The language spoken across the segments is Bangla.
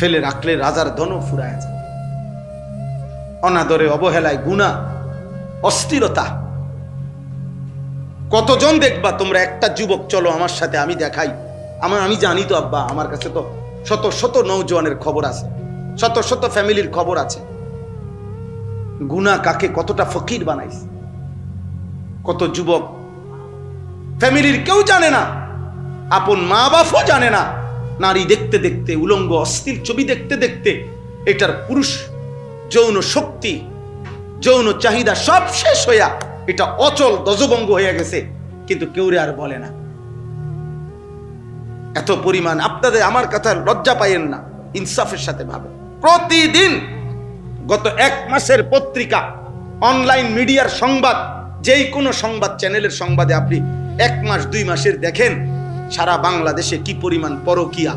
ফেলে রাখলে রাজার ধনও ফুরায় যায়। অনাদরে, অবহেলায়, গুনাহ, অস্থিরতা। কতজন দেখবা তোমরা, একটা যুবক চলো আমার সাথে, আমি দেখাই, আমি জানি তো আব্বা, আমার কাছে তো শত শত নৌজওয়ানের খবর আছে, শত শত ফ্যামিলির খবর আছে। গুনাহ কাকে কতটা ফকির বানাইছে। কত যুবক ফ্যামিলির কেউ জানে না, আপন মা বাপও জানে না, নারী দেখতে দেখতে, উলঙ্গ অশ্লীল ছবি দেখতে দেখতে এটার পুরুষ যৌন শক্তি, যৌন চাহিদা সব শেষ হইয়া এটা অচল দজভঙ্গ হয়ে গেছে, কিন্তু কেউ আর বলে না। এত পরিমাণ আপনাদের, আমার কথা লজ্জা পাইয়েন না, ইনসাফের সাথে ভাবে। প্রতিদিন গত 1 মাসের পত্রিকা, অনলাইন মিডিয়ার সংবাদ, যেই কোনো সংবাদ চ্যানেলের সংবাদে আপনি 1 মাস 2 মাসের দেখেন, সারা বাংলাদেশে কি পরিমাণ পরকীয়া।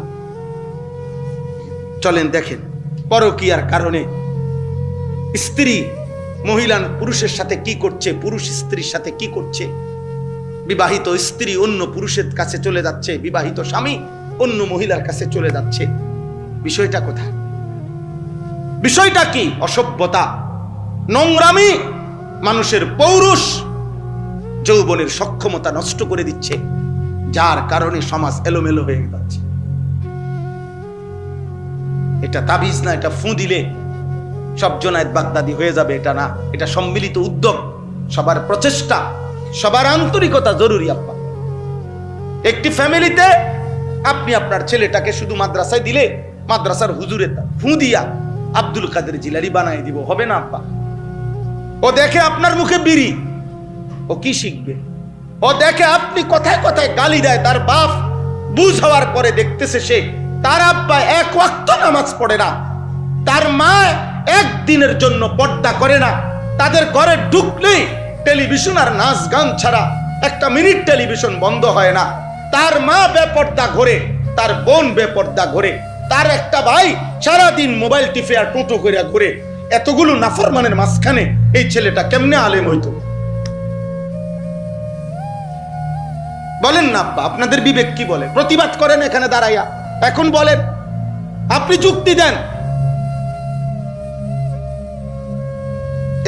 চলেন দেখেন, পরকীয়ার কারণে স্ত্রী মহিলা পুরুষের সাথে কি করছে, পুরুষ স্ত্রীর সাথে কি করছে, বিবাহিত স্ত্রী অন্য পুরুষের কাছে চলে যাচ্ছে, বিবাহিত স্বামী অন্য মহিলার কাছে চলে যাচ্ছে। বিষয়টা কোথায়? বিষয়টা কি? অসভ্যতা, নোংরামি, মানুষের পৌরুষ, যৌবনের সক্ষমতা নষ্ট করে দিচ্ছে, যার কারণে সমাজ এলোমেলো হয়ে যাচ্ছে। এটা তাবিজ না, এটা ফু দিলে সব জনায়েত বাগদাদি হয়ে যাবে, এটা না। এটা সম্মিলিত উদ্যোগ, সবার প্রচেষ্টা, সবার আন্তরিকতা জরুরি। আব্বা, একটি ফ্যামিলিতে আপনি আপনার ছেলেটাকে শুধু মাদ্রাসায় দিলে, মাদ্রাসার হুজুরে ফু দিয়া আব্দুল কাদের জিলানী বানাই দিব, হবে না আব্বা। ও দেখে আপনার মুখে বিড়ি, ও কি শিখবে? ও দেখে আপনি কথায় কথায় গালি দেয়, তার বাপ বুঝ হওয়ার পরে দেখতেছে সে, তার আব্বা 1 ওয়াক্ত নামাজ পড়ে না, তার মা একদিনের জন্য পর্দা করে না, তাদের ঘরে ঢুকলেই টেলিভিশন আর নাচ গান ছাড়া 1 মিনিট টেলিভিশন বন্ধ হয় না, তার মা বেপর্দা ঘোরে, তার বোন বেপর্দা ঘোরে, তার একটা ভাই সারাদিন মোবাইল টিপে আর টোটো করে ঘুরে। এতগুলো নাফরমানের মাঝখানে এই ছেলেটা কেমনে আলেম হইতো? বলেন না আব্বা, আপনাদের বিবেক কি বলে? প্রতিবাদ করেন এখানে দাঁড়াইয়া, এখন বলেন, আপনি যুক্তি দেন।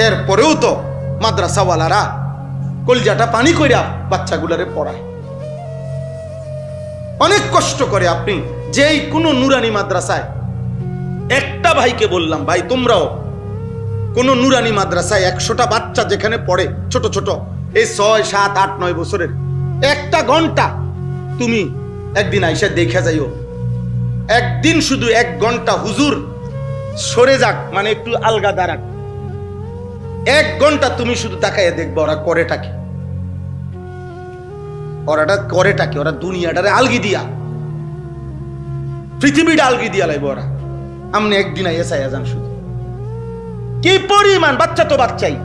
এরপরেও তো মাদ্রাসাওয়ালারা কলজাটা পানি কইরা বাচ্চাগুলারে পড়ায়, অনেক কষ্ট করে। আপনি যেই কোনো নুরানি মাদ্রাসায়, একটা ভাইকে বললাম, ভাই তোমরাও কোন নুরানি মাদ্রাসায় 100টা বাচ্চা যেখানে পড়ে, ছোট ছোট, এই 6, 7, 8, 9 বছরের, 1 ঘন্টা তুমি একদিন আইসা দেখে যাইও। একদিন শুধু 1 ঘন্টা হুজুর সরে যাক, মানে একটু আলগা দাঁড়াক, 1 ঘন্টা তুমি শুধু তাকাইয়া দেখবা ওরা করেটা কি, ওরাটা করেটা কি। ওরা দুনিয়াটারে আলগি দিয়া, পৃথিবীটা আলগি দিয়া লাইব ওরা। আমনে একদিন আইয়া চাইয়া যান শুধু, কি পরিমাণ বাচ্চা, তো বাচ্চাই,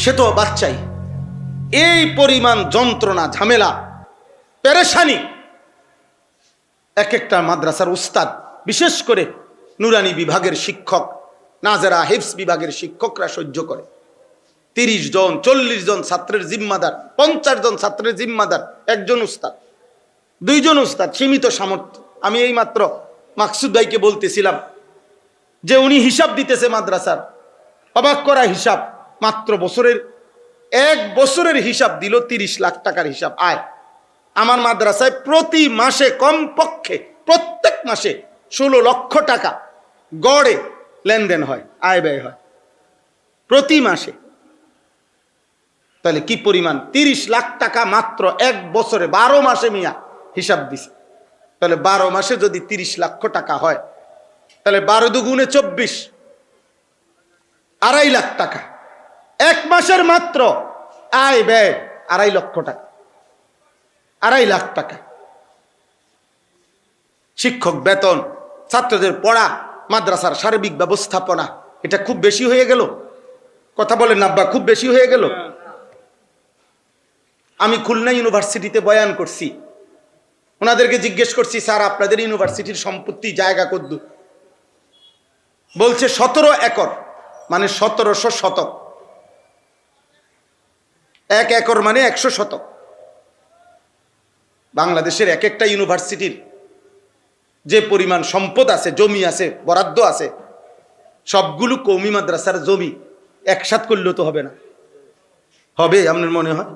সে তো বাচ্চাই, এই পরিমাণ যন্ত্রণা, ঝামেলা, পেরেশানি এক একটা মাদ্রাসার উস্তাদ, বিশেষ করে নুরানি বিভাগের শিক্ষক, নাজেরা হিফজ বিভাগের শিক্ষকরা সহ্য করে। 30 জন 40 জন ছাত্রের জিম্মাদার, 50 জন ছাত্রের জিম্মাদার একজন উস্তাদ, 2 জন উস্তাদ, সীমিত সামর্থ্য। আমি এই মাত্র মাকসুদ ভাইকে বলতেছিলাম যে উনি হিসাব দিতেছে মাদ্রাসার, অবাক করা হিসাব, মাত্র বছরের 1 বছরের হিসাব দিল 30 লাখ টাকার হিসাব আয়। আমার মাদ্রাসায় প্রতি মাসে কমপক্ষে প্রত্যেক মাসে 16 লক্ষ টাকা গড়ে লেনদেন হয়, আয় ব্যয় হয় প্রতি মাসে। তাহলে কি পরিমাণ? 30 লাখ টাকা মাত্র 1 বছরে, 12 মাসে মিয়া হিসাব দিছে। তাহলে 12 মাসে যদি 30 লক্ষ টাকা হয়, তাহলে 12 দুগুণে 24, 2.5 লাখ টাকা। 1 মাসের মাত্র আয় ব্যয় 2.5 লক্ষ টাকা, 2.5 লাখ টাকা। শিক্ষক বেতন, ছাত্রদের পড়া, মাদ্রাসার সার্বিক ব্যবস্থাপনা, এটা খুব বেশি হয়ে গেল। কথা বলেন না আব্বা, খুব বেশি হয়ে গেল। আমি খুলনা ইউনিভার্সিটিতে বয়ান করছি, ওনাদেরকে জিজ্ঞেস করছি, স্যার আপনাদের ইউনিভার্সিটির সম্পত্তি জায়গা কদ্দূর? বলছে 17 একর, মানে 1700 শতক। 1 একর মানে 100 শতক। বাংলাদেশের এক একটা ইউনিভার্সিটির যে পরিমাণ সম্পদ আছে, জমি আছে, বরাদ্দ আছে, সবগুলো কওমি মাদ্রাসার জমি একসাথ করলেও তো হবে না। হবে আপনার মনে হয়?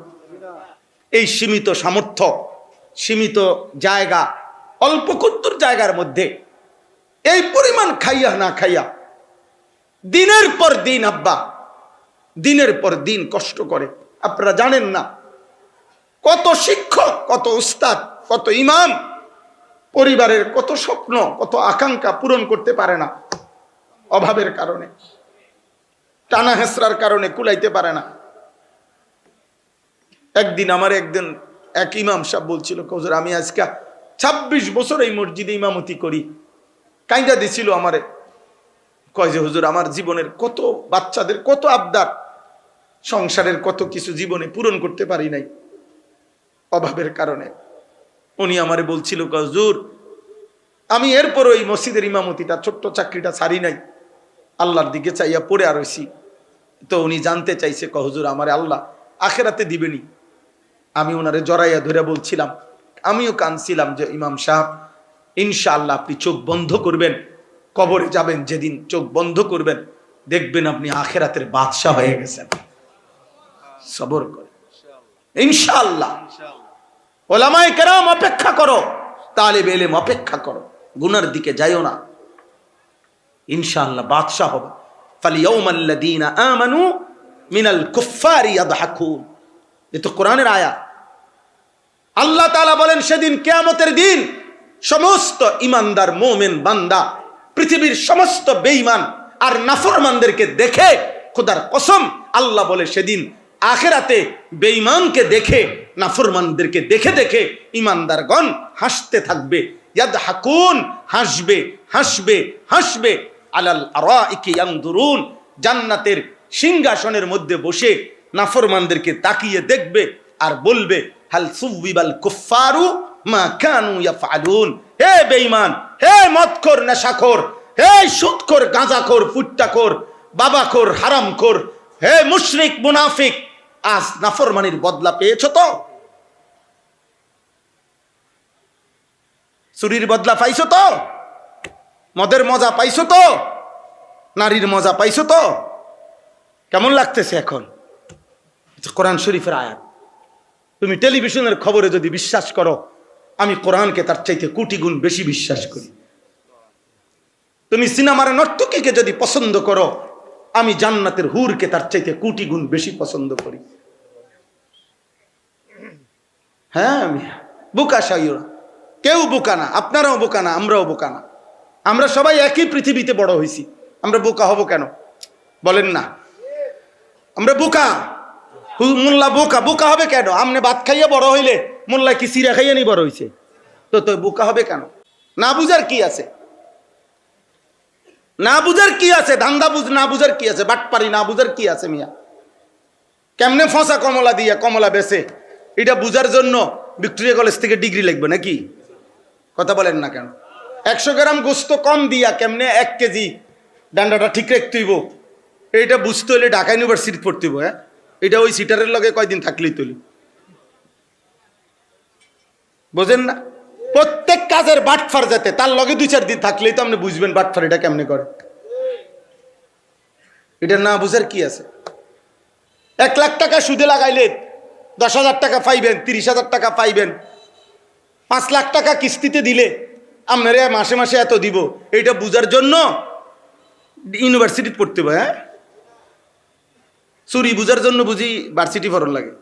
এই সীমিত সামর্থ্য, সীমিত জায়গা, অল্প কুত্তুর জায়গার মধ্যে এই পরিমাণ খাইয়া না খাইয়া দিনের পর দিন আব্বা দিনের পর দিন কষ্ট করে। আপনারা জানেন না কত শিক্ষক, কত উস্তাদ, কত ইমাম পরিবারের কত স্বপ্ন, কত আকাঙ্ক্ষা পূরণ করতে পারে না, অভাবের কারণে, টানা হেসরার কারণে কুলাইতে পারে না। একদিন আমার এক ইমাম সাহেব বলছিল, হুজুর আমি আজকে 26 বছর এই মসজিদে ইমামতি করি। কাইন্দা দিছিল আমারে, কয় যে হুজুর আমার জীবনের কত বাচ্চাদের কত আবদার, সংসারের কত কিছু জীবনে পূরণ করতে পারি নাই অভাবের কারণে। উনি আমারে বলছিল, হুজুর আমি এরপর ওই মসজিদের ইমামতিটা, ছোট্ট চাকরিটা ছাড়ি নাই, আল্লাহর দিকে চাইয়া পড়ে আর হইছি। তো উনি জানতে চাইছে, হুজুর আমারে আল্লাহ আখেরাতে দিবেনি। আমি ওনারে জড়াইয়া ধরে বলছিলাম, আমিও কাঁদছিলাম যে ইমাম সাহেব ইনশাআল্লাহ আপনি চোখ বন্ধ করবেন, কবরে যাবেন, যেদিন চোখ বন্ধ করবেন দেখবেন আপনি আখেরাতের বাদশা হয়ে গেছেন। সবর করে ইনশাআল্লাহ। ওলামায়ে কেরাম অপেক্ষা করো, তালিব ইলম অপেক্ষা করো, গুনার দিকে যাইও না, ইনশাআল্লাহ বাদশা হবে। ফালিয়াউমাল্লাযীনা আমানু মিনাল কুফফারি ইয়াদহাকুন, এ তো কোরআনের আয়াত। আল্লাহ তাআলা বলেন সেদিন কিয়ামতের দিন সমস্ত ঈমানদার মুমিন বান্দা পৃথিবীর সমস্ত বেঈমান আর নাফরমানদেরকে দেখে, খোদার কসম আল্লাহ বলে সেদিন আখিরাতে বেঈমানকে দেখে, নাফরমানদেরকে দেখে দেখে ঈমানদারগণ হাসতে থাকবে। ইয়াদহাকুন, হাসবে হাসবে হাসবে। আলাল আরাইকি ইয়ানদুরুন, জান্নাতের সিংহাসনের মধ্যে বসে নাফরমানদেরকে তাকিয়ে দেখবে আর বলবে, হাল সুবিবাল কুফফারু মা কানু ইয়াফআলুন। হে বেঈমান, হে মদখোর, নেশাখোর, হে সুদখোর, গাঁজাখোর, ফুট্টাখোর, বাবাখোর, হারামখোর, হে মুশরিক মুনাফিক, আজ নাফরমানির বদলা পেয়েছো তো? চুরির বদলা পাইছো তো? মদের মজা পাইছো তো? নারীর মজা পাইছো তো? কেমন লাগতেছে এখন? কোরআন শরীফের আয়াত। তুমি টেলিভিশনের খবরে যদি বিশ্বাস করো, আমি কোরআনকে তার চাইতে কোটি গুণ বেশি বিশ্বাস করি। তুমি সিনেমার নর্তকীকে যদি পছন্দ করো, আমি জান্নাতের হুরকে তার চাইতে কোটি গুণ বেশি পছন্দ করি। হ্যাঁ, আমি বোকা সাইরা, কেউ বোকা না, আপনারাও বোকা না, আমরাও বোকা না। আমরা সবাই একই পৃথিবীতে বড় হয়েছি, আমরা বোকা হব কেন বলেন না? আমরা বোকা, মোল্লা বোকা, বোকা হবে কেন? আমনে ভাত খাইয়া বড় হইলে মোল্লা কি সিরা খাইয়া নি বড় হইছে? তো বোকা হবে কেন? না বুঝার কি আছে? না বুঝার কি আছে? ধান্দা বুঝ না বুঝার কি আছে? বাটপারি না বুঝার কি আছে? মিয়া কেমনে ফসা কমলা দিয়া কমলা বেছে, এটা বুঝার জন্য ভিক্টোরিয়া কলেজ থেকে ডিগ্রি লাগবে নাকি? কথা বলেন না কেন? 100 গ্রাম গোস্ত কম দিয়া কেমনে 1 কেজি ডান্ডাটা ঠিক রাখতে হইব, এইটা বুঝতে হলে ঢাকা ইউনিভার্সিটি পড়তে হইব। হ্যাঁ, এটা ওই সিটারের লগে কয়দিন থাকলেই তুলি, বোঝেন না? প্রত্যেক কাজের বাটফার যাতে তার লগে 2-4 দিন থাকলেই তো আপনি বুঝবেন বাটফার এটা কেমনে করে। এটা না বুঝার কি আছে? 1 লাখ টাকা সুদে লাগাইলে 10,000 টাকা পাইবেন, 30,000 টাকা পাইবেন। 5 লাখ টাকা কিস্তিতে দিলে আপনারা মাসে মাসে এত দিব, এইটা বুঝার জন্য ইউনিভার্সিটি পড়তে হবে। হ্যাঁ, চুরি বুঝার জন্য বুঝি ভার্সিটি পড়ার লাগে।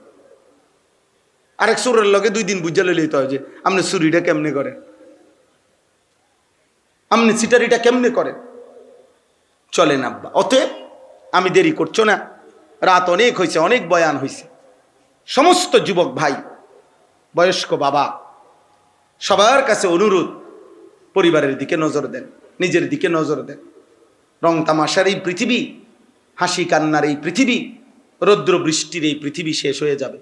আরেক চোরের লগে 2 দিন বুঝা লইলেই তো হয় যে আপনি চুরিটা কেমনে করেন, আপনি সিটারিটা কেমনে করেন। চলেন আব্বা, অতএব আমি দেরি করছো না, রাত অনেক হয়েছে, অনেক বয়ান হয়েছে। সমস্ত যুবক ভাই, বয়স্ক বাবা, সবার কাছে অনুরোধ, পরিবারের দিকে নজর দেন, নিজের দিকে নজর দেন। রং তামাশার এই পৃথিবী, হাসি কান্নার এই পৃথিবী, রৌদ্র বৃষ্টির এই পৃথিবী শেষ হয়ে যাবে।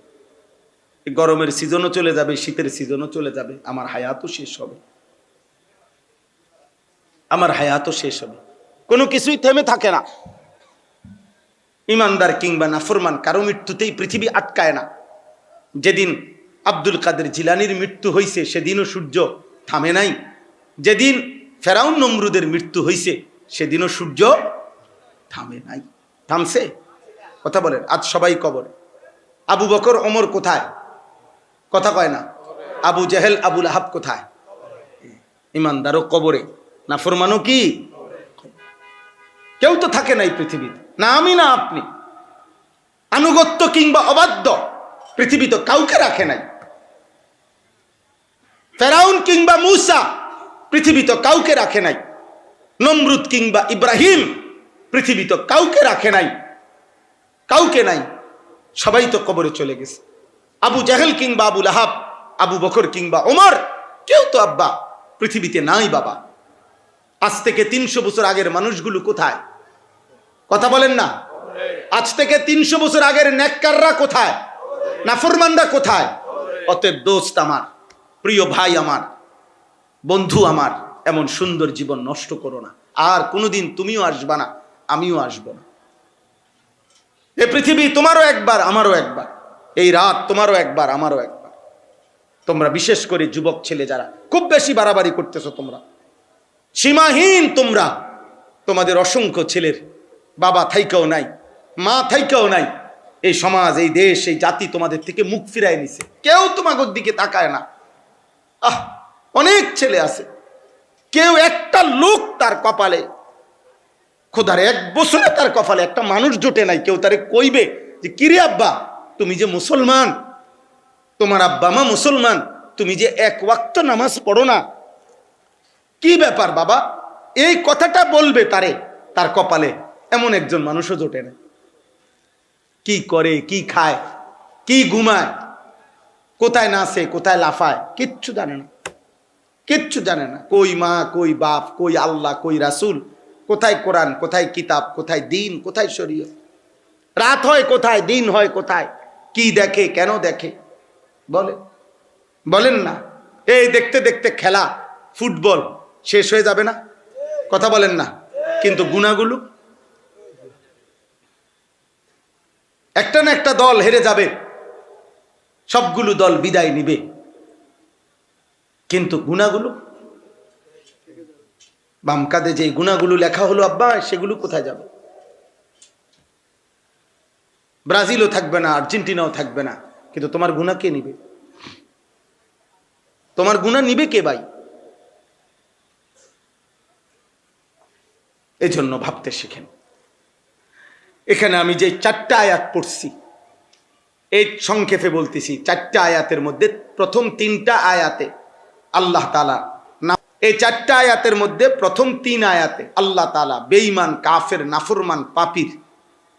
গরমের সিজনও চলে যাবে, শীতের সিজনও চলে যাবে, আমার হায়াতও শেষ হবে, আমার হায়াতও শেষ হবে। কোনো কিছুই থেমে থাকে না। ইমানদার কিংবা নাফরমান কারো মৃত্যুতেই পৃথিবী আটকায় না। যেদিন আব্দুল কাদের জিলানির মৃত্যু হয়েছে সেদিনও সূর্য থামে নাই, যেদিন ফেরাউন নমরুদের মৃত্যু হয়েছে সেদিনও সূর্য থামে নাই। থামছে? কথা বলেন। আজ সবাই কবরে। আবু বকর ওমর কোথায়? কথা কয় না। আবু জেহেল আবুল আহাব কোথায়? ইমানদারও কবরে, নাফরমানও কি? কেউ তো থাকে নাই পৃথিবীতে, না আমি না আপনি। আনুগত্য কিংবা অবাধ্য পৃথিবী তো কাউকে রাখে নাই। ফেরাউন কিংবা মূসা পৃথিবী তো কাউকে রাখে নাই। নমরুদ কিংবা ইব্রাহিম পৃথিবী তো কাউকে রাখে নাই, কাউকে নাই। সবাই তো কবরে চলে গেছে। আবু জাহেল কিংবা আবুল আহাব, আবু বকর কিংবা ওমর, কেউ তো আব্বা পৃথিবীতে নাই বাবা। আজ থেকে 300 বছর আগের মানুষগুলো কোথায়? কথা বলেন না। আজ থেকে 300 বছর আগের নেককাররা কোথায়? নাফরমানরা কোথায়? অতএব দোস্ত আমার, প্রিয় ভাই আমার, বন্ধু আমার, এমন সুন্দর জীবন নষ্ট করো না। আর কোনোদিন তুমিও আসবা না, আমিও আসবো না। এই পৃথিবী তোমারও একবার, আমারও একবার। এই রাত তোমারও একবার, আমারও একবার। তোমরা বিশেষ করে যুবক ছেলে যারা খুব বেশি বাড়াবাড়ি করতেছো, তোমরা সীমাহীন, তোমরা তোমাদের অসংখ্য ছেলের বাবা থাইকাও নাই, মা থাইকাও নাই। এই সমাজ, এই দেশ, এই জাতি তোমাদের থেকে মুখ ফিরায় নিছে। কেউ তোমাদের দিকে তাকায় না। অনেক ছেলে আছে, কেউ একটা লোক তার কপালে, খোদার 1 বছরে তার কপালে একটা মানুষ জোটে নাই। কেউ তারে কইবে যে কিরে আব্বা, তুমি যে মুসলমান, তোমার আব্বা মা মুসলমান, তুমি যে 1 ওয়াক্ত নামাজ পড়ো না, কি ব্যাপার বাবা? এই কথাটা বলবে তারে, তার কপালে এমন একজন মানুষও জোটে না। কি করে, কি খায়, কি ঘুমায়, কোথায় নাচে, কোথায় লাফায়, কিচ্ছু জানে না, কিচ্ছু জানে না। কই মা, কই বাপ, কই আল্লাহ, কই রাসূল, কোথায় কোরআন, কোথায় কিতাব, কোথায় দিন, কোথায় শরীয়ত। রাত হয় কোথায়, দিন হয় কোথায়, কি দেখে, কেন দেখে বলেন না। এই দেখতে দেখতে খেলা ফুটবল শেষ হয়ে যাবে না? কথা বলেন না। কিন্তু গুনাহগুলো, একটা না একটা দল হেরে যাবে, সবগুলো দল বিদায় নিবে, কিন্তু গুনাহগুলো, বাম কাঁধে যে গুনাহগুলো লেখা হলো আব্বা, সেগুলো কোথায় যাবে? ব্রাজিলও থাকবে না, আর্জেন্টিনাও থাকবে না, কিন্তু তোমার গুনাহ কে নিবে? তোমার গুনাহ নিবে কে ভাই? এই জন্য ভাবতে শিখেন। এখানে আমি যে 4টা আয়াত পড়ছি, এই সংক্ষেপে বলতেছি। 4টা আয়াতের মধ্যে প্রথম 3টা আয়াতে আল্লাহ তাআলা, এই 4টা আয়াতের মধ্যে প্রথম 3 আয়াতে আল্লাহ তাআলা বেঈমান, কাফের, নাফরমান, পাপীর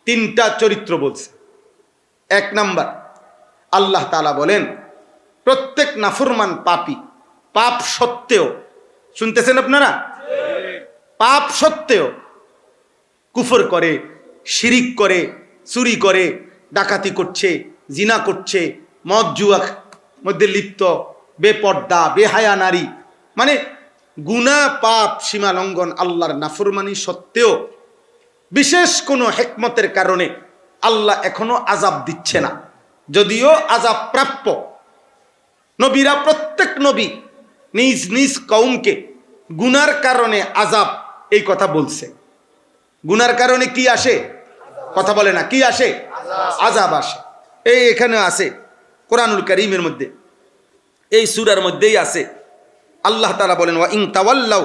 3টা চরিত্র বলছে। 1 নাম্বার, আল্লাহ তাআলা বলেন প্রত্যেক নাফরমান পাপী, পাপ সত্ত্বেও, শুনতেছেন আপনারা, পাপ সত্ত্বেও কুফর করে, শিরিক করে, চুরি করে, ডাকাতি করছে, জিনা করছে, মদ জুয়া মধ্যে লিপ্ত, বেপর্দা, বেহায়া নারী, মানে গুনাহ, পাপ, সীমা লঙ্ঘন, আল্লাহর নাফরমানি সত্ত্বেও বিশেষ কোনো হিকমতের কারণে আল্লাহ এখনো আযাব দিচ্ছে না। যদিও আযাব প্রাপ্য। নবীরা, প্রত্যেক নবী নিজ নিজ কওমকে গুনার কারণে আযাব, এই কথা বলছে। গুনার কারণে কি আসে? কথা বলে না, কি আসে? আযাব আসে। এই এখানে আছে কোরআনুল কারীমের মধ্যে, এই সূরার মধ্যেই আছে। আল্লাহ তাআলা বলেন ওয়া ইন তাওয়াল্লাউ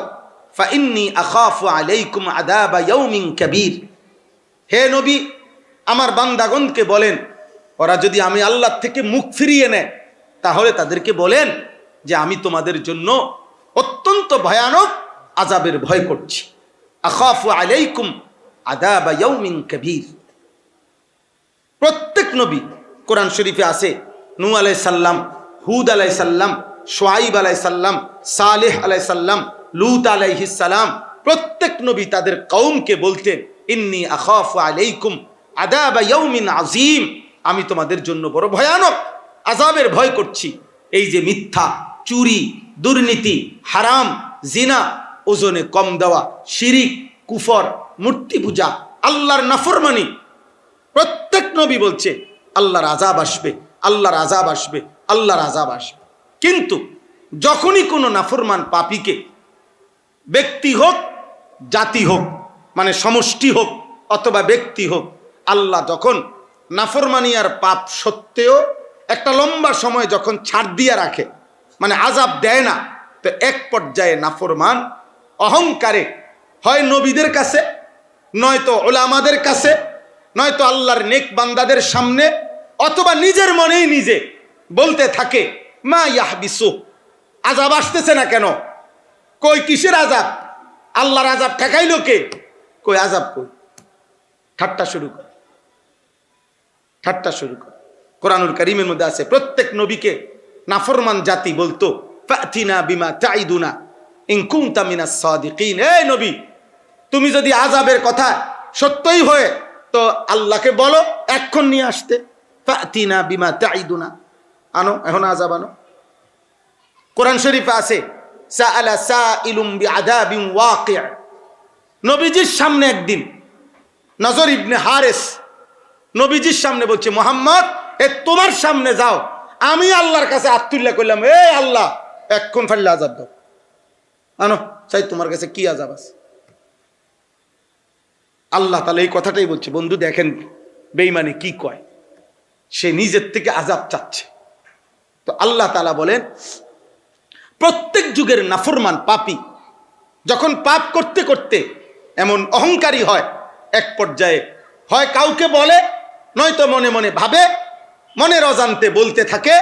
ফাইন্নী আখাফু আলাইকুম আযাবা ইয়াউমিন কাবীর। হে নবী, আমার বান্দাগণকে বলেন, ওরা যদি আমি আল্লাহ থেকে মুখ ফিরিয়ে নেয়, তাহলে তাদেরকে বলেন যে আমি তোমাদের জন্য অত্যন্ত ভয়ানক আযাবের ভয় করছি। আখাফু আলাইকুম আযাবা ইয়াউমিন কাবীর। প্রত্যেক নবী, কোরআন শরীফে আছে, নূহ আলাইহিস সালাম, হুদ আলাইহিস সালাম, শুআইব আলাইহিস সালাম, সালেহ আলাইহিস সালাম, লূত আলাইহিস সালাম, প্রত্যেক নবী তাদের কওমকে বলতেন ইন্নী আখাফু আলাইকুম আযাবা ইয়াউমিন আযীম, আমি তোমাদের জন্য বড় ভয়ানক আযাবের ভয় করছি। এই যে মিথ্যা, চুরি, দুর্নীতি, হারাম, জিনা, ওজনে কম দেওয়া, শিরিক, কুফর, মূর্তি পূজা, আল্লাহর নাফরমানি, প্রত্যেক নবী বলছে আল্লাহর আযাব আসবে, আল্লাহর আযাব আসবে, আল্লাহর আযাব আসবে। কিন্তু যখনই কোনো নাফরমান পাপীকে ব্যক্তি হোক, জাতি হোক, মানে সমষ্টি হোক অথবা ব্যক্তি হোক, আল্লাহ যখন নাফরমানিয়ার পাপ সত্ত্বেও একটা লম্বা সময় যখন ছাড় দিয়ে রাখে, মানে আযাব দেয় না, তো এক পর্যায়ে নাফরমান অহংকারে হয় নবীদের কাছে, নয়তো উলামাদের কাছে, নয়তো আল্লাহর নেক বান্দাদের সামনে, অথবা নিজের মনেই নিজে বলতে থাকে, মা ইয়াহবিসু, আযাব আসতেছে না কেন? কই কিসের আযাব? আল্লাহর আযাব ঠেকাইলো কে? কই আযাব কই? ঠাট্টা শুরু করে, ঠাট্টা শুরু করে। কোরআনুল কারীমের মধ্যে আছে, প্রত্যেক নবীকে নাফরমান জাতি বলতো, ফাতিনা বিমা তাইদুনা ইন কুনতা মিনাস সাদিকিন। এই নবী, তুমি যদি আযাবের কথা সত্যই হয় তো আল্লাহকে বলো এখন নিয়ে আসতে। ফাতিনা বিমা তাইদুনা, আনো, এখন আযাব আনো। কোরআন শরীফে আছে, সাআলা সাইলুম বিআযাবিন ওয়াকি'। নবীজির সামনে একদিন নজর ইবনে হারেস নবীজির সামনে বলছে, মুহাম্মদ, এ তোমার সামনে যাও, আমি আল্লাহর কাছে আত্মুল্লাহ করলাম, এ আল্লাহ এখন ফাইলে আযাব দাও, আনো, চাই তোমার কাছে কি আযাব আছে। আল্লাহ তাআলা এই কথাটাই বলছে। বন্ধু দেখেন বেঈমানি কি কয়, সে নিজের থেকে আযাব চাচ্ছে। তো আল্লাহ তাআলা বলেন, প্রত্যেক যুগের নাফরমান পাপী যখন পাপ করতে করতে এমন অহংকারী হয়, এক পর্যায়ে হয় কাউকে বলে, নয়তো মনে মনে ভাবে, মনের অজান্তে বলতে থাকে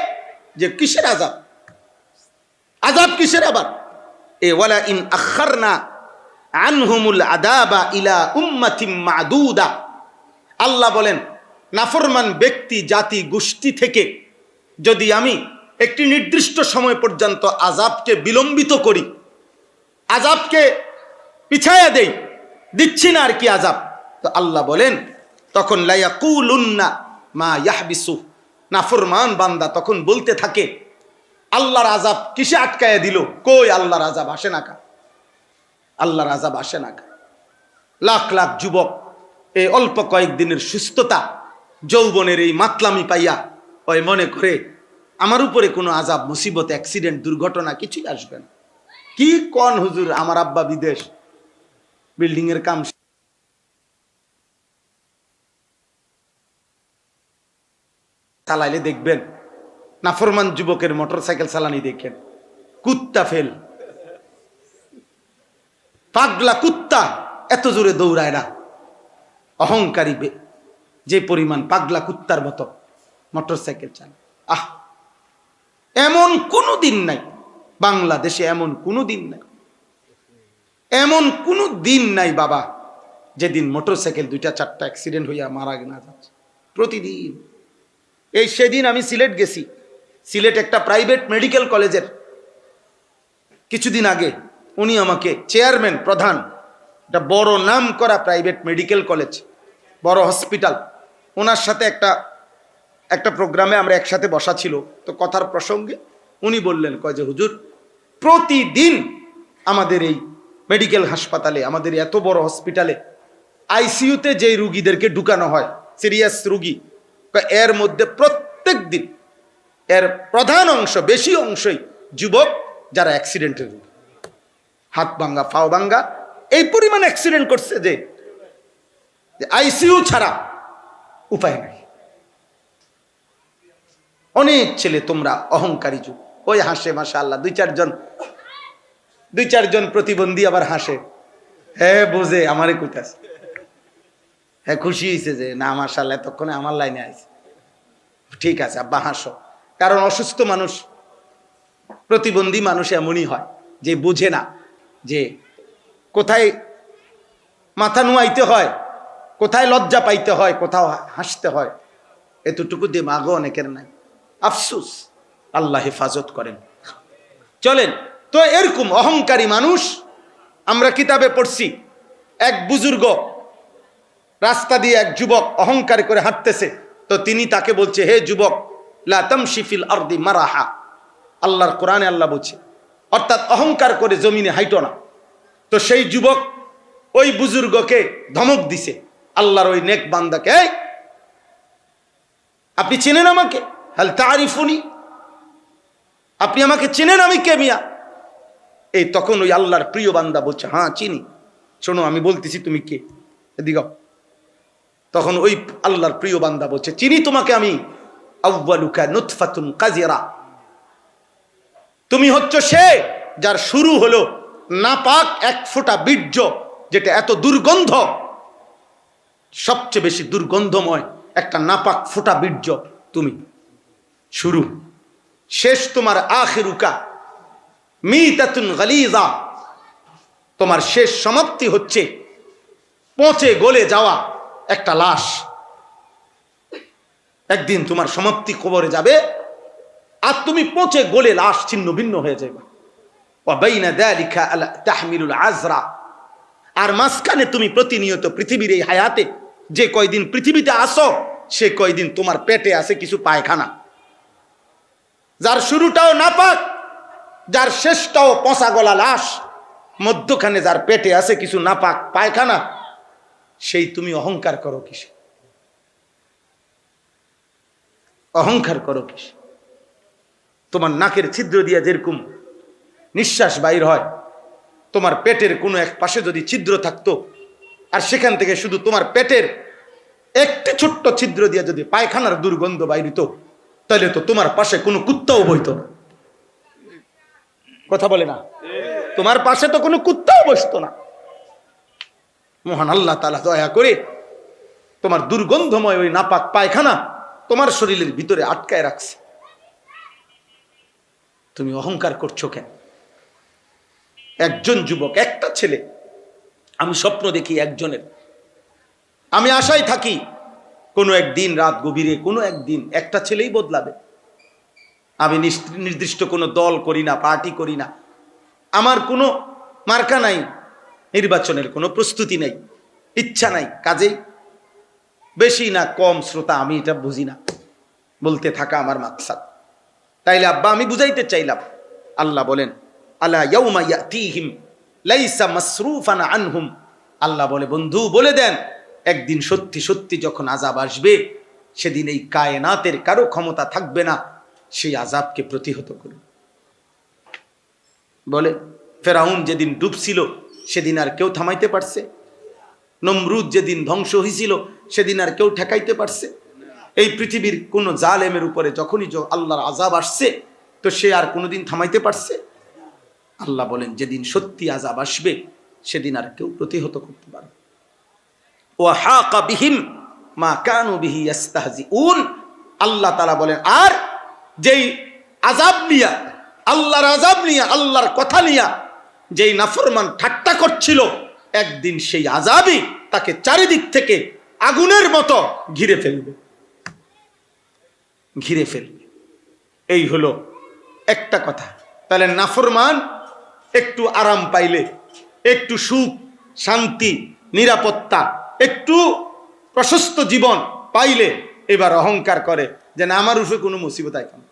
যে কিসের আযাব, আযাব কিসের আবার? এ ওয়ালা ইন আখারনা আনহুমুল আযাবা ইলা উম্মাতিম মাদুদা। আল্লাহ বলেন, নাফরমান ব্যক্তি, জাতি, গোষ্ঠী থেকে যদি আমি একটি নির্দিষ্ট সময় পর্যন্ত আযাবকে বিলম্বিত করি, আযাবকে পিছায়া দেই, দিচ্ছি না আর কি আযাব, তো আল্লাহ বলেন তখন লা ইয়াকুলুন্না মা ইয়াহবিসু, নাফরমান বান্দা তখন বলতে থাকে, আল্লাহর আযাব কিসে আটকায়া দিল? কই আল্লাহর আযাব আসে না কা, আল্লাহর আযাব আসে না কা। লাখ লাখ যুবক এই অল্প কয়েকদিনের সুস্থতা, যৌবনের এই মাতলামি পাইয়া ওই মনে করে আমার উপরে কোনো আযাব, মুসিবত, অ্যাক্সিডেন্ট, দুর্ঘটনা কিছুই আসবে না। কি কোন হুজুর, আমার আব্বা বিদেশ, বিল্ডিং এর কাম চালাইলে দেখবেন নাফরমান যুবকের মোটরসাইকেল চালানি দেখেন, কুত্তা ফেল, পাগলা কুত্তা এত জোরে দৌড়ায় না। অহংকারী যে পরিমাণ পাগলা কুত্তার মতো মোটরসাইকেল চালায়। এমন কোনো দিন নাই বাংলাদেশে, এমন কোনো দিন নাই, এমন কোনো দিন নাই বাবা যেদিন মোটরসাইকেল 2-4টা অ্যাক্সিডেন্ট হইয়া মারা না যাচ্ছে প্রতিদিন। এই সেদিন আমি সিলেট গেছি, সিলেট একটা প্রাইভেট মেডিকেল কলেজের কিছুদিন আগে উনি আমাকে, চেয়ারম্যান, প্রধান, একটা বড় নাম করা প্রাইভেট মেডিকেল কলেজ, বড় হসপিটাল, ওনার সাথে একটা প্রোগ্রামে আমরা একসাথে বসা ছিল, তো কথার প্রসঙ্গে উনি বললেন, কয় যে হুজুর, প্রতিদিন আমাদের এই মেডিকেল হাসপাতালে, আমাদের এত বড় হসপিটালে আইসিইউতে যেই রুগীদেরকে ঢুকানো হয়, সিরিয়াস রুগী, এর মধ্যে প্রত্যেক দিন এর প্রধান অংশ, বেশি অংশই যুবক যারা অ্যাক্সিডেন্টের রুগী, হাত ভাঙ্গা, পাও ভাঙ্গা, এই পরিমাণ অ্যাক্সিডেন্ট করছে যে আইসিইউ ছাড়া উপায় নাই। অনেক ছেলে তোমরা অহংকারী যুগ, ওই হাসে মাশাআল্লাহ, দুই চারজন প্রতিবন্ধী আবার হাসে, হ্যাঁ বোঝে আমারে কইতাছে, হ্যাঁ খুশি হয়েছে যে না মাশাআল্লাহ এতক্ষণে আমার লাইনে আছে, ঠিক আছে আব্বা হাসো। কারণ অসুস্থ মানুষ, প্রতিবন্ধী মানুষ এমনই হয় যে বুঝে না যে কোথায় মাথা নুয়াইতে হয়, কোথায় লজ্জা পাইতে হয়, কোথাও হাসতে হয়, এতটুকু দিমাগও অনেকের নাই। আফসোস, আল্লাহ হেফাজত করেন। চলেন তো, এরকম অহংকারী মানুষ আমরা কিতাবে পড়ছি, এক বুজুর্গ রাস্তা দিয়ে এক যুবক অহংকার করে হাঁটতেছে, তো তিনি তাকে বলছে, হে যুবক, লা তামশি ফিল আরদি মারাহা। আল্লাহর কোরআনে আল্লাহ বলছে, অর্থাৎ অহংকার করে জমিনে হাইটো না। তো সেই যুবক ওই বুজুর্গকে ধমক দিছে, আল্লাহর ওই নেক বান্দাকে, এই আপনি চেনেন আমাকে? হাল তারিফুনি, আপনি আমাকে চেনেন? আমি কে মিয়া? এই তখন ওই আল্লাহর প্রিয় বান্দা বলছে, হ্যাঁ চিনি, শোনো আমি বলতেছি তুমি কে, এদিকে তখন ওই আল্লাহর প্রিয় বান্দা বলছে, চিনি তোমাকে আমি, আউয়ালুকা নুতফাতুন কাজিরা, তুমি হচ্ছে সে যার শুরু হলো নাপাক এক ফোঁটা বীর্য, যেটা এত দুর্গন্ধ, সবচেয়ে বেশি দুর্গন্ধময় একটা নাপাক ফোঁটা বীর্য তুমি শুরু, শেষ তোমার আখিরুকা মিতাতুন গালিজা, তোমার শেষ সমাপ্তি হচ্ছে পচে গলে যাওয়া একটা লাশ। একদিন তোমার সমাপ্তি কবরে যাবে আর তুমি পচে গলে লাশ ছিন্ন ভিন্ন হয়ে যাবে। ওয়া বাইনা যালিকা তাহমিলুল আজরা, আর মাঝখানে তুমি প্রতিনিয়ত পৃথিবীর এই হায়াতে যে কয়দিন পৃথিবীতে আসো, সে কয়দিন তোমার পেটে আছে কিছু পায়খানা, যার শুরুটাও নাপাক, যার শেষটাও পচা গলা লাশ, মধ্যখানে যার পেটে আছে কিছু নাপাক পায়খানা, সেই তুমি অহংকার করো কিসে? অহংকার করো কিসে? তোমার নাকের ছিদ্র দিয়া যেরকম নিঃশ্বাস বাইর হয়, তোমার পেটের কোনো এক পাশে যদি ছিদ্র থাকতো আর সেখান থেকে শুধু তোমার পেটের একটি ছোট্ট ছিদ্র দিয়ে যদি পায়খানার দুর্গন্ধ বাইরিত, তাহলে তো তোমার পাশে কোনো কুত্তাও বইত না। কথা বলে না? তোমার পাশে তো কোনো কুত্তাও বসতো না। মহান আল্লাহ তাআলা দয়া করে তোমার দুর্গন্ধময় ওই নাপাক পায়খানা তোমার শরীরের ভিতরে আটকায় রাখছে। তুমি অহংকার করছো কেন? একজন যুবক, একটা ছেলে, আমি স্বপ্ন দেখি একজনের, আমি আশায় থাকি কোনো একদিন রাত গভীরে কোনো একদিন একটা ছেলেই বদলাবে। আমি নির্দিষ্ট কোনো দল করি না, পার্টি করি না, আমার কোনো মার্কা নাই, নির্বাচনের কোনো প্রস্তুতি নেই, ইচ্ছা নাই, কাজেই বেশি না কম শ্রোতা আমি এটা বুঝি না, বলতে থাকা আমার মাকসাদ। তাইলে আব্বা আমি বুঝাইতে চাইলাম, আল্লাহ বলেন আলা ইয়াউমা ইয়াতিহিম লাইসা মাসরুফান আনহুম, আল্লাহ বলে বন্ধু বলে দেন একদিন সত্যি সত্যি যখন আযাব আসবে, সেদিন এই কায়নাতের কারো ক্ষমতা থাকবে না সেই আযাবকে প্রতিহত করবে। বলে ফেরাউন যেদিন ডুবছিল সেদিন আর কেউ থামাইতে পারছে? নমরুদ যেদিন ধ্বংস হয়েছিল সেদিন আর কেউ ঠেকাইতে পারছে? এই পৃথিবীর কোন জালেমের উপরে যখনই আল্লাহর আযাব আসছে তো সে আর কোনোদিন থামাইতে পারছে? আল্লাহ বলেন যেদিন সত্যি আযাব আসবে সেদিন আর কেউ প্রতিহত করতে পারবে। ওয়া হাকা বিহিম মা কানু বিহি ইস্তাহজিউন, আল্লাহ তাআলা বলেন আর যেই আযাব নিয়া, আল্লাহর আযাব নিয়া, আল্লাহর কথা নিয়া যেই নাফরমান ঠাট্টা করছিল, একদিন সেই আযাবই তাকে চারিদিক থেকে আগুনের মতো ঘিরে ফেলবে, ঘিরে ফেলবে। এই হলো একটা কথা। তাহলে নাফরমান একটু আরাম পাইলে, একটু সুখ শান্তি নিরাপত্তা, একটু প্রশস্ত জীবন পাইলে এবার অহংকার করে যে না আমার উপরে কোনো মুসিবত আইব না।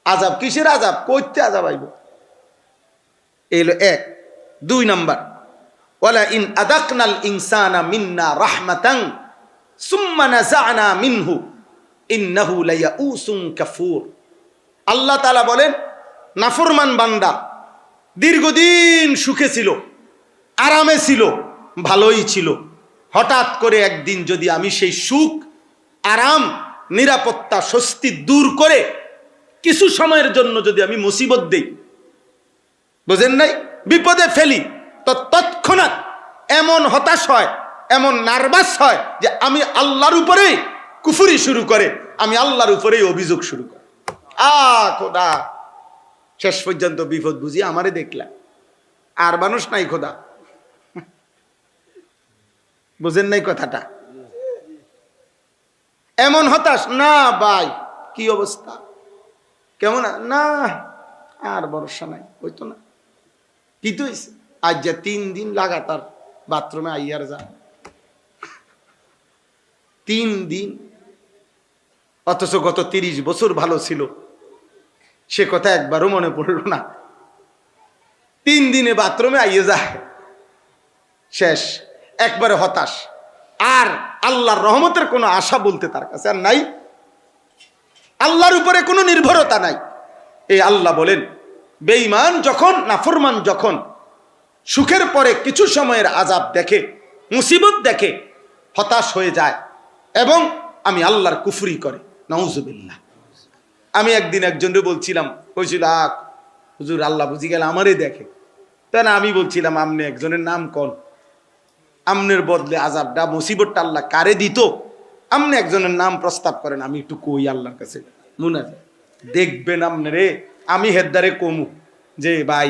আযাব কিসের আযাব? কইতে আযাব আইব। এই হলো এক। দুই নাম্বার, ওয়ালা ইন আযাকনাল ইনসানা মিন্না রাহমাতান সুম্মা নাযা'না মিনহু ইন্নাহু লায়াউসুন কাফুর। আল্লাহ তাআলা বলেন নাফরমান বান্দা দীর্ঘদিন সুখে ছিল, আরামে ছিল, ভালোই ছিল, হঠাৎ করে একদিন যদি আমি সেই সুখ আরাম নিরাপত্তা স্বস্তি দূর করে কিছু সময়ের জন্য যদি আমি মুসিবত দেই, বুঝেন নাই, বিপদে ফেলি, তো তৎক্ষণাৎ এমন হতাশ হয়, এমন নার্ভাস হয় যে আমি আল্লাহর উপরেই কুফরি শুরু করে, আমি আল্লাহর উপরেই অভিযোগ শুরু করে। খোদা, শেষ পর্যন্ত বিপদ বুঝি আমারে দেখলাম, আর মানুষ নাই খোদা। বুঝেন নাই কথাটা? এমন হতাশ না ভাই, কি অবস্থা, কেমন না, আর ভরসা নাই, হইতো না। কি তো আজ যা 3 দিন লাগাতার বাথরুমে আইয়ার যা 3 দিন, অথচ গত 30 বছর ভালো ছিল, সে কথা একবারও মনে পড়ল না। 3 দিনে বাথরুমে আইয়ে যায়, শেষ, একবারে হতাশ, আর আল্লাহর রহমতের কোনো আশা বলতে তার কাছে আর নাই, আল্লাহর উপরে কোনো নির্ভরতা নাই। এই আল্লাহ বলেন বেঈমান যখন, নাফরমান যখন সুখের পরে কিছু সময়ের আযাব দেখে, মুসিবত দেখে, হতাশ হয়ে যায় এবং আমি আল্লাহর কুফরি করে, নাউজুবিল্লাহ। আমি একদিন একজনকে বলছিলাম, কইছিল হুজুর আল্লাহ বুঝি গেল আমারই দেখে। তাই না, আমি বলছিলাম আমনে একজনের নাম কোন, আমনের বদলে আযাবটা মুসিবতটা আল্লাহ কারে দিত, আমনে একজনের নাম প্রস্তাব করেন, আমি একটু কই আল্লাহর কাছে মুনাজাত। দেখবেন আমনে আমি হেদ্দারে কমু যে ভাই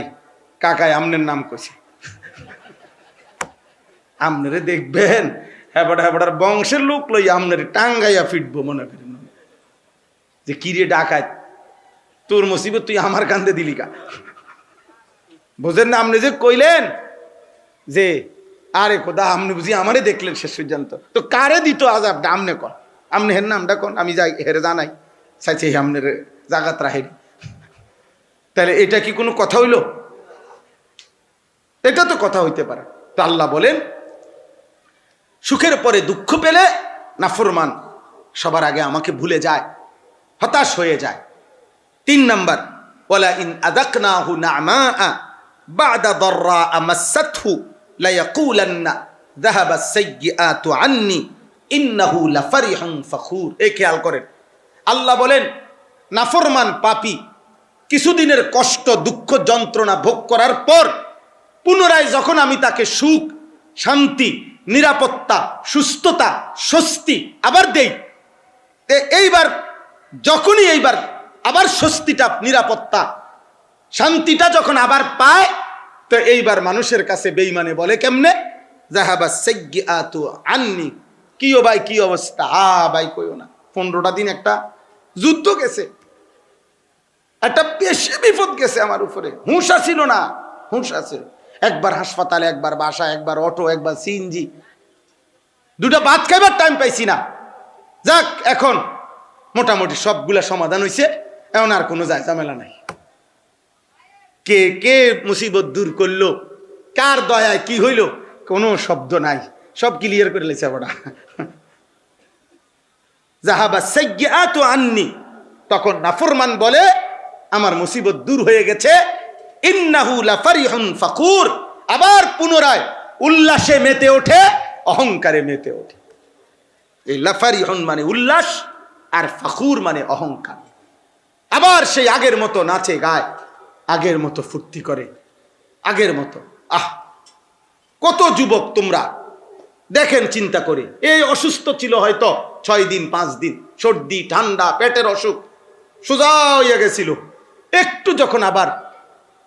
কাকায় আমনের নাম কইছে, আমনেরে দেখবেন হেবাটার বংশের লোক লই আমনের টাঙ্গাইয়া ফিটবো মনে করেন যে কিরে ডাকাত, তোর মুসিবত তুই আমার কান্দে দিলি কা। বোঝেন না, আপনি যে কইলেন যে আরে খোদা আপনি বুঝি আমারে দেখলেন শেষ পর্যন্ত, তো কারে দিত আযাবটা আমনে কন, আমনে হের নামটা কন, আমি যাই হেরে জানাই চাইছি আমনের জাগাত রাহেরি। তাহলে এটা কি কোনো কথা হইল? এটা তো কথা হইতে পারে। তো আল্লাহ বলেন সুখের পরে দুঃখ পেলে নাফরমান সবার আগে আমাকে ভুলে যায়, হতাশ হয়ে যায়। 3 নাম্বার, ওয়ালা ইন আযাকনাহু না'মাআ বা'দা দাররা মাসাতহু লা ইয়াকুলান্না যাহাবা আস-সাইয়্যাতু আন্নি ইন্নাহু লাফারিহুন ফাখুর। এই খেয়াল করেন, আল্লাহ বলেন নাফরমান পাপী কিছুদিনের কষ্ট, দুঃখ, যন্ত্রণা ভোগ করার পর পুনরায় যখন আমি তাকে সুখ, শান্তি, নিরাপত্তা, সুস্থতা, স্বস্তি আবার দেই, এইবার যখনই এইবার আবার স্বস্তিটা, নিরাপত্তা, শান্তিটা যখন আবার পায়, তো এইবার মানুষের কাছে বেঈমানে বলে কেমনে, যাহাবা সাইয়্যাতু আন্নি, কি ও ভাই কি অবস্থা, ভাই কইও না, 15টা দিন একটা যুদ্ধ গেছে, একটা বেশি বিপদ গেছে আমার উপরে, হুঁশ ছিল না, হুঁশ আছে, একবার হাসপাতালে, একবার বাসা, একবার অটো, একবার সিএনজি, 2টা ভাত খাইবার টাইম পাইছি না। যাক, এখন মোটামুটি সবগুলা সমাধান হয়েছে, এখন আর কোনো যায় ঝামেলা নাই। কে কে মুসিবত দূর করলো, কার দয়ায় কি হইল, কোনো শব্দ নাই, সব ক্লিয়ার করে লেছে বড়া। যাহাবা সাইয়্যাতু আন্নি, তখন নাফরমান বলে আমার মুসিবত দূর হয়ে গেছে, ইন্নাহু লাফারিহুন ফাকুর, আবার পুনরায় উল্লাসে মেতে ওঠে, অহংকারে মেতে ওঠে। এই লাফারিহুন মানে উল্লাস, আর ফাকুর মানে অহংকার। আবার সেই আগের মতো নাচে গায়, আগের মতো ফুর্তি করে, আগের মতো। কত যুবক তোমরা দেখেন, চিন্তা করে, এই অসুস্থ ছিল হয়তো 6 দিন 5 দিন, সর্দি, ঠান্ডা, পেটের অসুখ, সোজা হইয়া গেছিল, একটু যখন আবার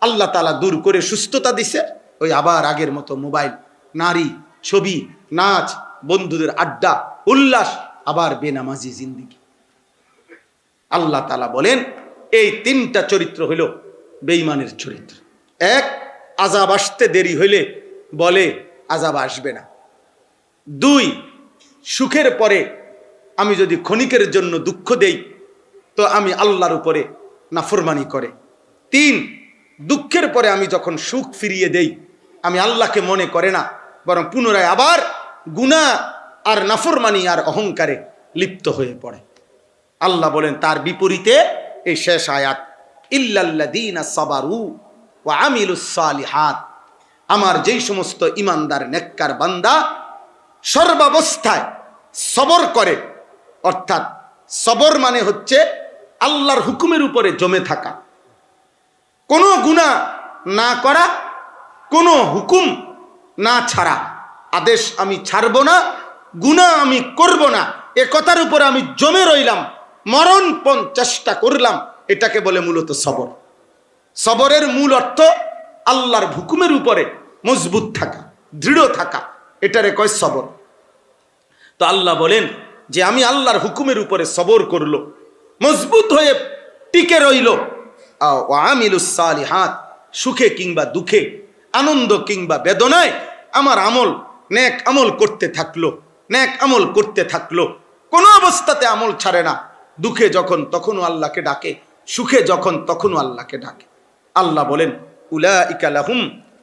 আল্লাহ তাআলা দূর করে সুস্থতা দিছে, ওই আবার আগের মতো মোবাইল, নারী, ছবি, নাচ, বন্ধুদের আড্ডা, উল্লাস, আবার বেনামাজি জিন্দেগি। আল্লাহ তাআলা বলেন এই 3টা চরিত্র হইল বেঈমানের চরিত্র। 1, আযাব আসতে দেরি হইলে বলে আযাব আসবে না। 2, সুখের পরে আমি যদি ক্ষণিকের জন্য দুঃখ দেই তো আমি আল্লাহর উপরে নাফরমানি করে। 3, দুঃখের পরে আমি যখন সুখ ফিরিয়ে দেই আমি আল্লাহকে মনে করে না, বরং পুনরায় আবার গুনাহ আর নাফরমানি আর অহংকারে লিপ্ত হয়ে পড়ে। আল্লাহ বলেন তার বিপরীতে এই শেষ আয়াত, ইল্লাল্লাযীনা সাবারু ওয়া আমিলুস সালিহাত, আমার যেই সমস্ত ইমানদার নেককার বান্দা সর্বাবস্থায় সবর করে, অর্থাৎ সবর মানে হচ্ছে আল্লাহর হুকুমের উপরে জমে থাকা, কোনো গুনাহ না করা, কোনো হুকুম না ছাড়া, আদেশ আমি ছাড়বো না, গুনাহ আমি করব না, এ কথার উপরে আমি জমে রইলাম, মরণপণ চেষ্টা করলাম, এটাকে বলে মূলত সবর। সবরের মূল অর্থ আল্লাহর হুকুমের উপরে মজবুত থাকা, দৃঢ় থাকা, এটারে কয় সবর। তো আল্লাহ বলেন যে আমি আল্লাহর হুকুমের উপরে সবর করলো, মজবুত হয়ে টিকে রইল, ওয়া আমিলুস সালিহাত, সুখে কিংবা দুঃখে, আনন্দ কিংবা বেদনায় আমার আমল, নেক আমল করতে থাকলো, নেক আমল করতে থাকলো, কোনো অবস্থাতে আমল ছাড়ে না, দুঃখে যখন তখনও আল্লাহকে ডাকে, সুখে যখন তখনও আল্লাহকে ডাকে। আল্লাহ বলেন উলাইকা লাহুম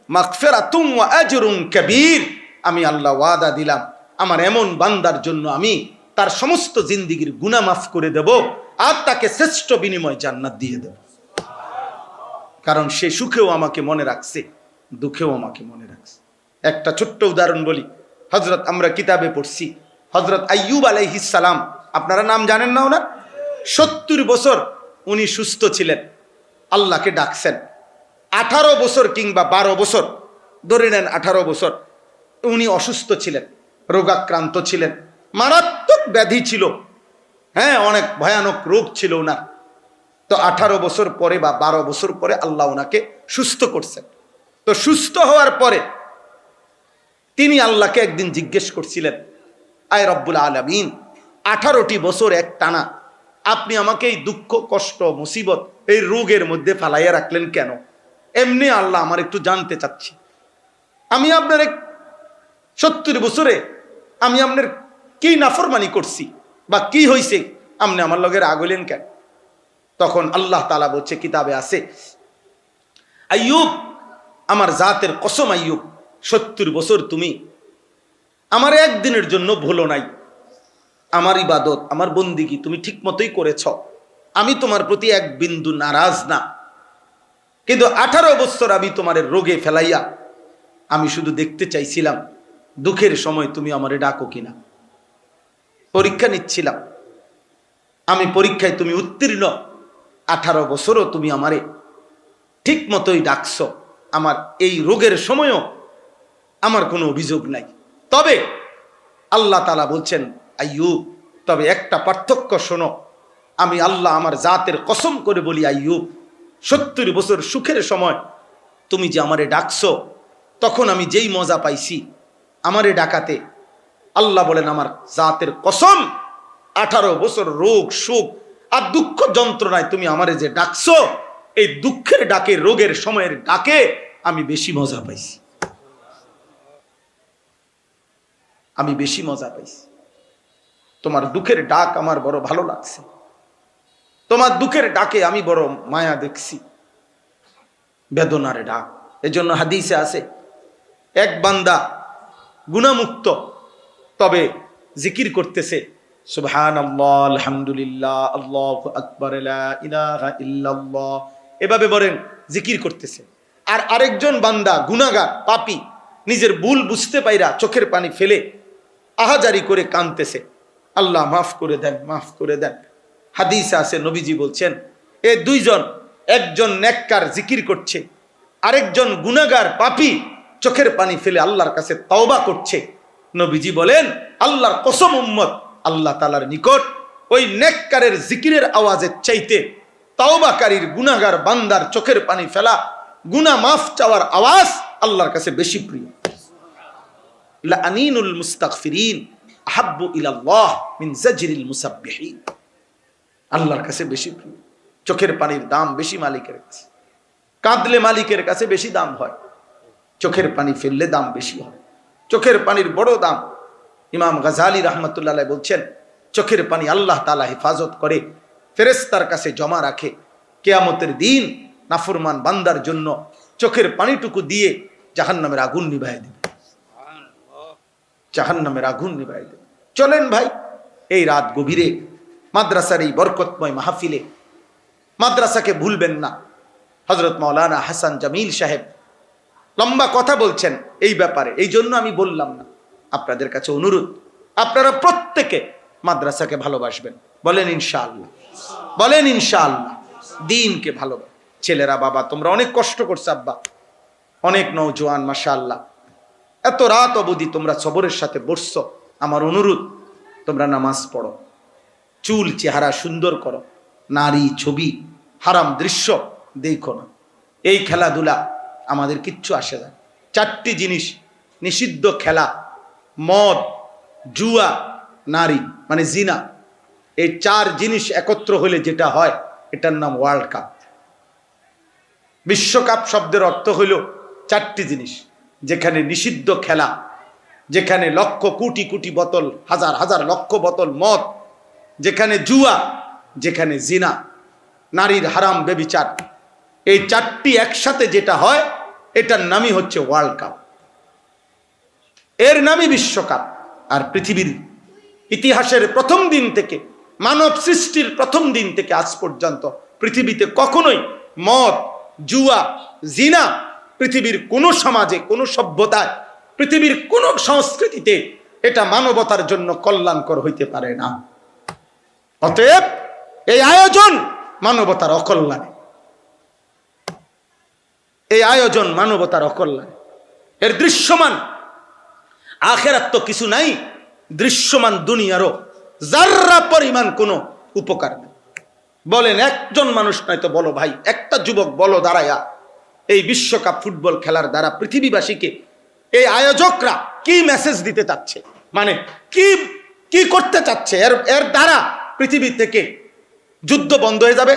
মাগফিরাতুম ওয়া আজরুন কাবীর, আমি আল্লাহ ওয়াদা দিলাম আমার এমন বান্দার জন্য আমি তার সমস্ত জিন্দেগীর গুনাহ মাফ করে দেব, আর তাকে শ্রেষ্ঠ বিনিময় জান্নাত দিয়ে দেব। কারণ সে সুখেও আমাকে মনে রাখছে, দুঃখেও আমাকে মনে রাখছে। একটা ছোট্ট উদাহরণ বলি, হজরত আমরা কিতাবে পড়ছি হজরত আইয়ুব আলাইহিস সালাম, আপনারা নাম জানেন না ওনার? 70 বছর উনি সুস্থ ছিলেন, আল্লাহকে ডাকছেন। 18 বছর কিংবা 12 বছর ধরে নেন, 18 বছর উনি অসুস্থ ছিলেন, রোগাক্রান্ত ছিলেন, মারাত্মক ব্যাধি ছিল, হ্যাঁ অনেক ভয়ানক রোগ ছিল ওনার। তো 18 বছর পরে বা 12 বছর পরে আল্লাহ ওনাকে সুস্থ করছেন। তো সুস্থ হওয়ার পরে তিনি আল্লাহকে একদিন জিজ্ঞেস করছিলেন, আয় রব্বুল আলামিন, 18টি বছর এক টানা আপনি আমাকে এই দুঃখ কষ্ট মুসিবত এই রোগের মধ্যে ফালাইয়া রাখলেন কেন? এমনি আল্লাহ আমার একটু জানতে চাচ্ছি, আমি আপনার 70 বছরে আমি আপনার কি নাফরমানি করছি বা কি হয়েছে আপনি আমার লগে রাগ হইলেন কেন? তখন আল্লাহ তাআলা বলছে, কিতাবে আছে, আইয়ুব, আমার জাতের কসম আইয়ুব, 70 বছর তুমি আমার একদিনের জন্য ভুলো নাই, আমার ইবাদত আমার বন্দিগি তুমি ঠিক মতোই করেছ, আমি তোমার প্রতি এক বিন্দু নারাজ না। কিন্তু 18 বছর আমি তোমার রোগে ফেলাইয়া আমি শুধু দেখতে চাইছিলাম দুঃখের সময় তুমি আমারে ডাকো কিনা, পরীক্ষা নিচ্ছিলাম। আমি পরীক্ষায় তুমি উত্তীর্ণ, 18 বছরও তুমি আমারে ঠিক মতোই ডাকছো, আমার এই রোগের সময়ও আমার কোনো অভিযোগ নাই। তবে আল্লাহ তাআলা বলছেন, আইয়ুব, তবে একটা পার্থক্য শোনো, আমি আল্লাহ আমার জাতের কসম করে বলি আইয়ুব, 70 বছর সুখের সময় তুমি যে আমারে ডাকছো, তখন আমি যেই মজা পাইছি আমারে ডাকাতে, আল্লাহ বলেন আমার জাতের কসম, 18 বছর রোগ সুখ আর দুঃখ যন্ত্রণায় তুমি আমারে যে ডাকছো, এই দুঃখের ডাকে রোগের সময়ের ডাকে আমি বেশি মজা পাইছি, আমি বেশি মজা পাইছি। তোমার দুঃখের ডাক আমার বড় ভালো লাগছে, তোমার দুঃখের ডাকে আমি বড় মায়া দেখছি, বেদনার ডাক। এজন্য হাদিসে আছে, এক বান্দা গুনাহমুক্ত তবে জিকির করতেছে, সুবহানাল্লাহ, আলহামদুলিল্লাহ, আল্লাহু আকবার, লা ইলাহা ইল্লাল্লাহ, এভাবে বলেন জিকির করতেছে। আর আরেকজন বান্দা গুনাহগার পাপী, নিজের ভুল বুঝতে পাইরা চোখের পানি ফেলে আহাজারি করে কাঁদতেছে, আল্লাহ মাফ করে দেন, মাফ করে দেন। হাদিসে আছে, নবীজি বলছেন, এই দুইজন, একজন নেককার জিকির করছে, আরেকজন গুনাহগার পাপী চোখের পানি ফেলে আল্লাহর কাছে তওবা করছে। নবীজি বলেন, আল্লাহর কসম উম্মত, আল্লাহ তাআলার নিকট ওই নেককারের জিকিরের আওয়াজের চাইতে তওবাকারীর গুনাহগার বান্দার চোখের পানি ফেলা গুনাহ মাফ চাওয়ার আওয়াজ আল্লাহর কাছে বেশি প্রিয়। লা আনিনুল মুস্তাগফিরিন আহাব্বু ইলাল্লাহ মিন জাজরিল মুসাব্বিহিন, আল্লাহর কাছে বেশি প্রিয়। চোখের পানির দাম বেশি মালিকের কাছে, কাঁদলে মালিকের কাছে বেশি দাম হয়, চোখের পানি ফেললে দাম বেশি হয়। চোখের পানির বড় দাম। ইমাম গাজালি রাহমাতুল্লাহ আলাইহি বলছেন, চোখের পানি আল্লাহ তাআলা হেফাজত করে ফেরেশতার কাছে জমা রাখে, কিয়ামতের দিন নাফরমান বান্দার জন্য চোখের পানিটুকু দিয়ে জাহান্নামের আগুন নিভায় দেবে, জাহান্নামের আগুন নিভায় দেবে। চলেন ভাই, এই রাত গভীরে মাদ্রাসার এই বরকতময় মাহফিলে মাদ্রাসাকে ভুলবেন না। হযরত মাওলানা হাসান জামিল সাহেব লম্বা কথা বলছেন এই ব্যাপারে, এই জন্য আমি বললাম না। আপনাদের কাছে অনুরোধ, আপনারা প্রত্যেকে মাদ্রাসাকে ভালোবাসবেন, বলেন ইনশাআল্লাহ, বলেন ইনশাআল্লাহ। দ্বীনকে ভালোবাসবেন। ছেলেরা, বাবা তোমরা অনেক কষ্ট করছো, আব্বা অনেক নওজোয়ান মাশাআল্লাহ, এত রাত অবধি তোমরা সবরের সাথে বসছো। আমার অনুরোধ, তোমরা নামাজ পড়ো, চুল চেহারা সুন্দর করো, নারী ছবি হারাম দৃশ্য দেখো না। এই খেলাধুলা আমাদের কিচ্ছু আসে না। 4টি জিনিস নিষিদ্ধ খেলা, মদ, জুয়া, নারী মানে জিনা, এই 4 জিনিস একত্র হলে যেটা হয় এটার নাম ওয়ার্ল্ড কাপ। বিশ্বকাপ শব্দের অর্থ হইল 4টি জিনিস, যেখানে নিষিদ্ধ খেলা, যেখানে লক্ষ কোটি কোটি বোতল, হাজার হাজার লক্ষ বোতল মদ, যেখানে জুয়া, যেখানে জিনা, নারীর হারাম ব্যভিচার, এই 4টি একসাথে যেটা হয় এটার নামই হচ্ছে ওয়ার্ল্ড কাপ, এর নামই বিশ্বকাপ। আর পৃথিবীর ইতিহাসের প্রথম দিন থেকে, মানব সৃষ্টির প্রথম দিন থেকে আজ পর্যন্ত পৃথিবীতে কখনোই মদ, জুয়া, জিনা পৃথিবীর কোন সমাজে, কোন সভ্যতায়, পৃথিবীর কোন সংস্কৃতিতে এটা মানবতার জন্য কল্যাণকর হইতে পারে না। অতএব এই আয়োজন মানবতার অকল্যাণে, এই আয়োজন মানবতার অকল্যাণে। এর দৃশ্যমান আখিরাত তো কিছু নাই, দৃশ্যমান দুনিয়ারও যাররা পরিমাণ কোনো উপকার নেই। বলেন একজন মানুষ নয় তো বলো ভাই, একটা যুবক বলো দাঁড়ায়া এই বিশ্বকাপ ফুটবল খেলার দ্বারা পৃথিবীবাসীকে এই আয়োজকরা কি মেসেজ দিতে চাচ্ছে, মানে কি কি করতে চাচ্ছে? এর দ্বারা পৃথিবী থেকে যুদ্ধ বন্ধ হয়ে যাবে?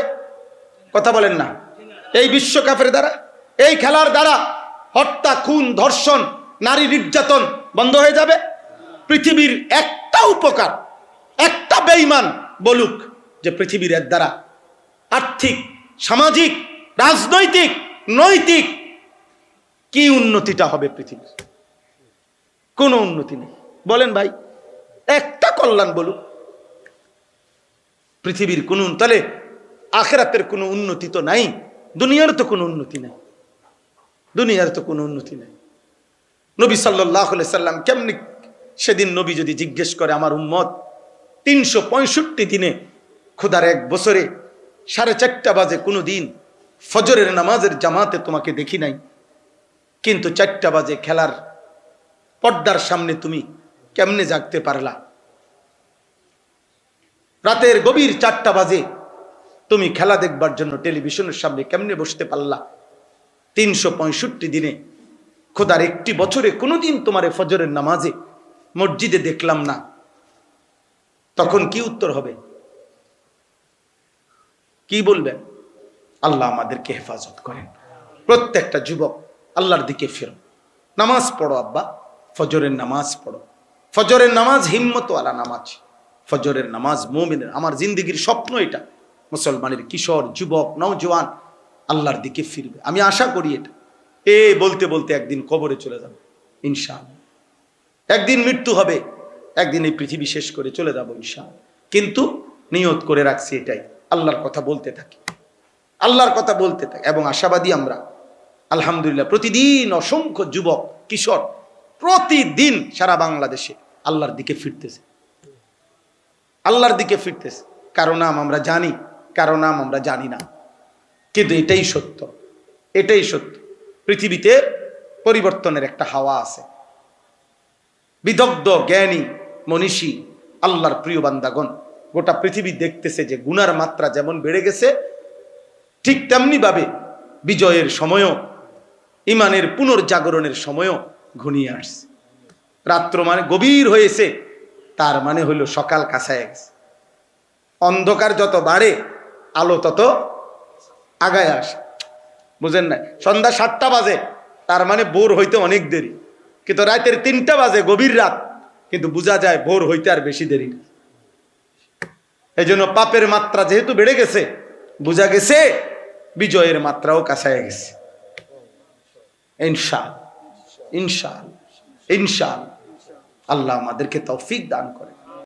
কথা বলেন না। এই বিশ্বকাপের দ্বারা, এই খেলার দ্বারা হত্যা, খুন, ধর্ষণ, নারী নির্যাতন বন্ধ হয়ে যাবে? পৃথিবীর একটা উপকার, একটা বেঈমান বলুক যে পৃথিবীর এর দ্বারা আর্থিক, সামাজিক, রাজনৈতিক, নৈতিক কি উন্নতিটা হবে? পৃথিবীর কোনো উন্নতি নেই। বলেন ভাই, একটা কল্যাণ বলুক পৃথিবীর কোন, তাহলে আখিরাতের কোনো উন্নতি তো নাই, দুনিয়ার তো কোনো উন্নতি নাই, দুনিয়ার তো কোনো উন্নতি নাই। নবী সাল্লাল্লাহু আলাইহি সাল্লাম কেমনি, সেদিন নবী যদি জিজ্ঞেস করে আমার উম্মত 365 দিনে, খোদার এক বছরে 4:30 বাজে কোনো দিন ফজরের নামাজের জামাতে তোমাকে দেখি নাই, কিন্তু 4টা বাজে খেলার পর্দার সামনে তুমি কেমনে জাগতে পারলা? রাতের গভীর 4টা বাজে তুমি খেলা দেখবার জন্য টেলিভিশনের সামনে কেমনে বসতে পারলা? 365 দিনে খোদার একটি বছরে কোনোদিন তোমার ফজরের নামাজে মসজিদে দেখলাম না। তখন কি উত্তর হবে? কি বলবেন? আল্লাহ আমাদেরকে হেফাজত করেন। প্রত্যেকটা যুবক আল্লাহর দিকে ফেরো, নামাজ পড়ো আব্বা, ফজরের নামাজ পড়ো। ফজরের নামাজ হিম্মতওয়ালা নামাজ, ফজরের নামাজ মুমিনের। আমার জিন্দেগির স্বপ্ন এটা, মুসলমানের কিশোর, যুবক, নওজোয়ান আল্লাহর দিকে ফিরবে। আমি আশা করি এটা। বলতে বলতে একদিন কবরে চলে যাবে ইনশাআল্লাহ, একদিন মৃত্যু হবে, একদিন এই পৃথিবী শেষ করে চলে যাবো ইনশাআল্লাহ। কিন্তু নিয়ত করে রাখছি এটাই, আল্লাহর কথা বলতে থাকি, আল্লাহর কথা বলতে থাকি। এবং আশাবাদী আমরা, আলহামদুলিল্লাহ, প্রতিদিন অসংখ্য যুবক, কিশোর প্রতিদিন সারা বাংলাদেশে আল্লাহর দিকে ফিরতেছে, আল্লাহর দিকে ফিরতেছে। কারো নাম আমরা জানি, কারো নাম আমরা জানি না, কিন্তু এটাই সত্য, এটাই সত্য। পৃথিবীতে পরিবর্তনের একটা হাওয়া আছে। বিদগ্ধ, জ্ঞানী, মনীষী, আল্লাহর প্রিয় বান্দাগণ গোটা পৃথিবী দেখতেছে যে গুনার মাত্রা যেমন বেড়ে গেছে, ঠিক তেমনি ভাবে বিজয়ের সময়ও, ইমানের পুনর্জাগরণের সময়ও ঘনিয়ে আসছে। রাত্র মানে গভীর হয়েছে, তার মানে হলো সকাল কাছায় গেছে। অন্ধকার যত বাড়ে আলো তত আগায় আসে, বুঝেন না? সন্ধ্যা 7টা বাজে, তার মানে ভোর হইতে অনেক দেরি, কিন্তু রাতের 3টা বাজে গভীর রাত, কিন্তু বোঝা যায় ভোর হইতে আর বেশি দেরি নেই। এই জন্য পাপের মাত্রা যেহেতু বেড়ে গেছে, বোঝা গেছে বিজয়ের মাত্রাও কাছায় গেছে। ইনশাআল্লাহ, ইনশাআল্লাহ, ইনশাআল্লাহ। আল্লাহ আমাদেরকে তৌফিক দান করে।